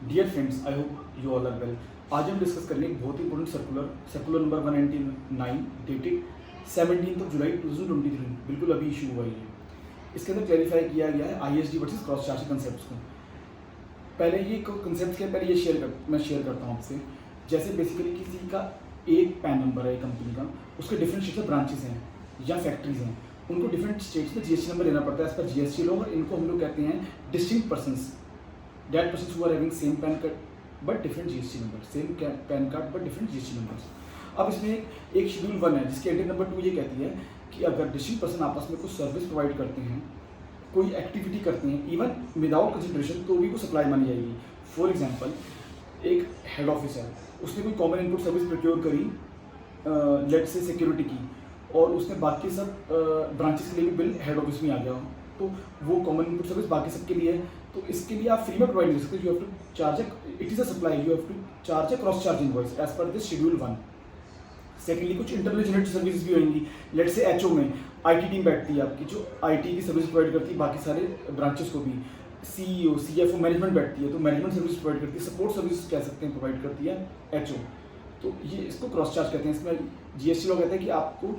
Dear friends, I hope you all are well. आज हम discuss करेंगे एक बहुत ही important circular number 199 dated 17 July 2023। बिल्कुल अभी इशू हुआ ही है। इसके अंदर क्लैरिफाई किया गया है ISD versus cross charge concept को। पहले ये कंसेप्ट के पहले ये मैं शेयर करता हूँ आपसे। जैसे बेसिकली किसी का एक पैन नंबर है कंपनी का, उसके डिफरेंट स्टेट्स में ब्रांचेस हैं या फैक्ट्रीज हैं, उनको डिफरेंट स्टेट्स में जीएसटी नंबर लेना पड़ता है एज पर जीएसटी लॉ। और इनको हम लोग कहते हैं distinct persons, that persons who are having same PAN card but different GST number, same PAN card but different GST numbers। अब इसमें एक शेड्यूल 1 है जिसकी एंट्री नंबर 2 ये कहती है कि अगर डिस्ट्रिक्ट पर्सन आपस में कुछ सर्विस प्रोवाइड करते हैं, कोई एक्टिविटी करते हैं, इवन विदाउट कंसिडरेशन, तो भी वो सप्लाई मानी जाएगी। फॉर एग्जांपल, एक हेड ऑफिस है, उसने कोई कॉमन इनपुट सर्विस प्रोक्योर करी, लेट से सिक्योरिटी की, और उसने बाकी सब ब्रांचेस के लिए भी बिल हेड ऑफिस में आ गया, तो वो कॉमन इनपुट सर्विस बाकी सबके लिए है। तो इसके लिए आप फ्री में प्रोवाइड कर सकते हो। You have to charge it is a supply, you have to charge a cross charge invoice as per this schedule 1। Secondly, कुछ इंटरनल जनरेटेड सर्विस भी होंगी। लेट से एचओ में आईटी टीम बैठती है आपकी, जो आईटी की सर्विस प्रोवाइड करती है बाकी सारे ब्रांचेस को भी। सीईओ सीएफओ मैनेजमेंट बैठती है, तो मैनेजमेंट सर्विस प्रोवाइड करती है, सपोर्ट सर्विस कह सकते हैं प्रोवाइड करती है एचओ। तो ये इसको क्रॉस चार्ज कहते हैं। इसमें जीएसटी लॉ कहता है कि आपको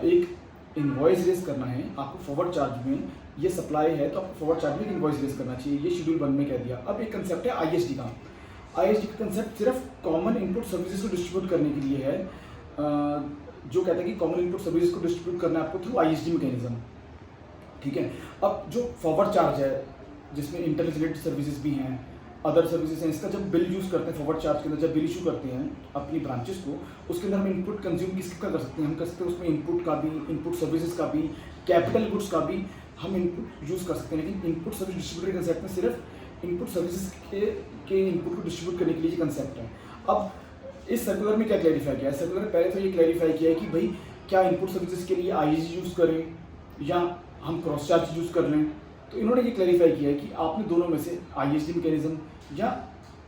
एक इनवॉइस रेज करना है, आपको फॉरवर्ड चार्ज में ये सप्लाई है तो आपको फॉरवर्ड चार्ज में इनवॉइस रेज करना चाहिए। ये शेड्यूल 1 में कह दिया। अब एक कंसेप्ट है आईएसडी का। आईएसडी का कंसेप्ट सिर्फ कॉमन इनपुट सर्विसेज को डिस्ट्रीब्यूट करने के लिए है, जो कहता है कि कॉमन इनपुट सर्विसेज को डिस्ट्रीब्यूट करना है आपको थ्रू आईएसडी मैकेनिज्म। ठीक है। अब जो फॉरवर्ड चार्ज है, जिसमें इंटरनल रिलेटेड सर्विसेज भी हैं, अदर सर्विसेज हैं, इसका जब बिल यूज़ करते हैं फॉरवर्ड चार्ज के अंदर, जब बिल इशू करते हैं अपनी ब्रांचेस को, उसके अंदर हम इनपुट कंज्यूम किसका कर सकते हैं? हम कर सकते हैं उसमें इनपुट का भी, इनपुट सर्विसेज का भी, कैपिटल गुड्स का भी हम इनपुट यूज़ कर सकते हैं। लेकिन इनपुट सर्विस डिस्ट्रीब्यूटर कंसेप्ट में सिर्फ इनपुट सर्विसेज के इनपुट को डिस्ट्रीब्यूट करने के लिए ये कंसेप्ट है। अब इस सर्कुलर में क्या क्लैरिफाई किया है? सर्कुलर में पहले तो ये क्लैरिफाई किया है कि भाई क्या इनपुट सर्विसेज के लिए आईएसडी यूज़ करें या हम क्रॉस चार्ज यूज़ कर लें। तो इन्होंने ये क्लैरिफाई किया है कि आपने दोनों में से आईएसडी मैकेनिज्म या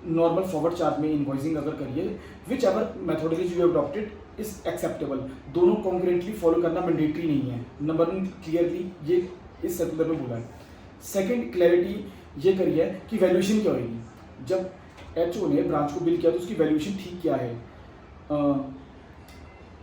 नॉर्मल फॉरवर्ड चार्ज में इनवॉइसिंग अगर करिए, which ever methodology you have adopted is acceptable. दोनों कॉन्करेंटली फॉलो करना मैंडेटरी नहीं है। नंबर 1 क्लियरली ये इस सर्कुलर में बोला है। सेकंड क्लैरिटी ये करी है कि वैल्यूएशन क्या होगी। जब एचओ ने ब्रांच को बिल किया तो उसकी वैल्यूएशन ठीक क्या है।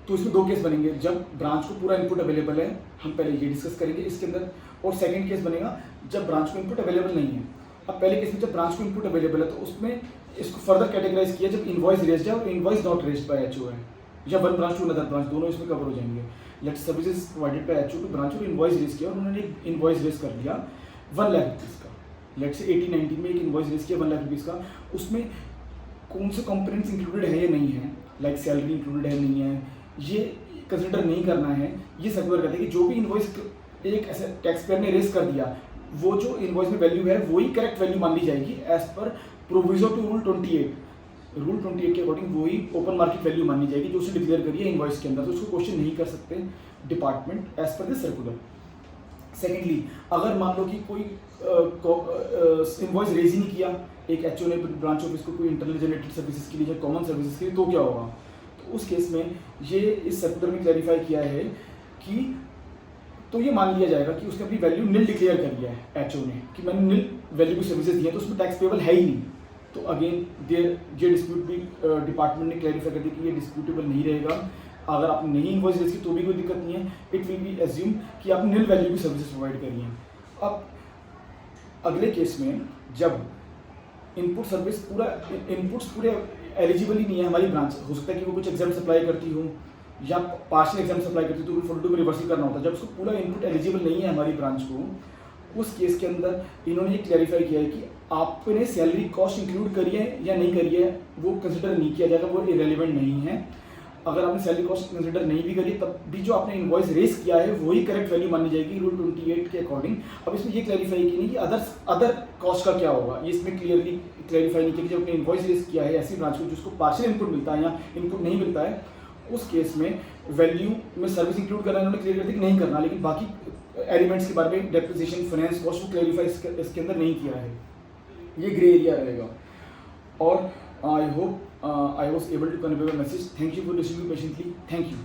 तो इसमें 2 केस बनेंगे। जब ब्रांच को पूरा इनपुट अवेलेबल है, हम पहले ये डिस्कस करेंगे इसके अंदर, और सेकंड केस बनेगा जब ब्रांच को इनपुट अवेलेबल नहीं है। अब पहले केस में जब ब्रांच को इनपुट अवेलेबल है तो उसमें इसको फर्दर कैटेगराइज किया जब इनवॉइस रेज्ड है और invoice not raised by HO है, या one branch to another branch, दोनों इसमें कवर हो जाएंगे। Let services provided by HO to branch और इनवॉइस रेज किया और उन्होंने एक इनवॉइस रेज कर दिया 1 लाख रुपीज़ का। लेट से 18-19 में एक इनवॉइस रेज किया 1 लाख रुपीज़ का। उसमें कौन से कंपोनेंट्स इंक्लूडेड है या नहीं है, लाइक सैलरी इंक्लूडेड है नहीं है, ये कंसिडर नहीं करना है। ये सर्कुलर कहते हैं कि जो भी इनवॉइस एक ऐसे टैक्स पेयर ने रेज कर दिया, वो जो इनवॉइस में वैल्यू है वही करेक्ट वैल्यू मान ली जाएगी as per proviso to rule 28। Rule 28 के अकॉर्डिंग वही ओपन मार्केट वैल्यू मानी जाएगी जो उसने डिक्लेयर करी है इनवॉइस के अंदर। तो उसको क्वेश्चन नहीं कर सकते department as per this circular. Secondly, अगर मान लो कि कोई इनवॉइस रेज ही नहीं किया, एक एचओ ने ब्रांच ऑफिस को कोई इंटरनल जनरेटेड सर्विसेज के लिए या कॉमन सर्विसेज के लिए, तो क्या होगा? तो उस केस में ये इस सर्कुलर में क्लैरिफाई किया है कि तो ये मान लिया जाएगा कि उसने अपनी वैल्यू निल डिक्लेयर कर दिया है एचओ ने, कि मैंने निल वैल्यू की सर्विसेज दी है तो उसमें टैक्स पेबल है ही नहीं। तो अगेन ये डिस्प्यूट भी डिपार्टमेंट ने क्लैरिफाई कर दिया कि ये डिस्प्यूटेबल नहीं रहेगा। अगर आपने नहीं इनवॉइस रेज की तो भी कोई दिक्कत नहीं है। इट विल बी एज्यूम कि आपने निल वैल्यू की सर्विसेज प्रोवाइड करी हैं। अब अगले केस में जब इनपुट्स पूरे एलिजिबल ही नहीं है हमारी ब्रांच, हो सकता है कि वो कुछ एग्जाम सप्लाई करती हो या पार्शियल एग्जाम सप्लाई करती तो रूल 42 में रिवर्सल करना होता है। जब उसको पूरा इनपुट एलिजिबल नहीं है हमारी ब्रांच को, उस केस के अंदर इन्होंने ये क्लैरिफाई किया है कि आपने सैलरी कॉस्ट इंक्लूड करी है या नहीं करी है वो कंसिडर नहीं किया जाएगा, वो इरेलीवेंट नहीं है। अगर आपने सैलरी कॉस्ट कंसिडर नहीं भी करी तब भी जो आपने इनवॉइस रेज किया है वही करेक्ट वैल्यू मानी जाएगी रूल 28 के अकॉर्डिंग। अब इसमें ये क्लैरिफाई की नहीं कि अदर कॉस्ट का क्या होगा, ये इसमें क्लियरली क्लैरिफाई नहीं किया कि जब आपने इनवॉइस रेज किया है ऐसी ब्रांच को जिसको पार्शियल इनपुट मिलता है या इनपुट नहीं मिलता है, उस केस में वैल्यू में सर्विस इंक्लूड करना इन्होंने क्लियर कर दिया कि नहीं करना। लेकिन बाकी एलिमेंट्स के बारे में डेप्रिसिएशन, फाइनेंस कॉस्ट को क्लैरिफाई इसके अंदर नहीं किया है। ये ग्रे एरिया रहेगा। और I hope I was able to convey a message. Thank you for listening patiently. Thank you.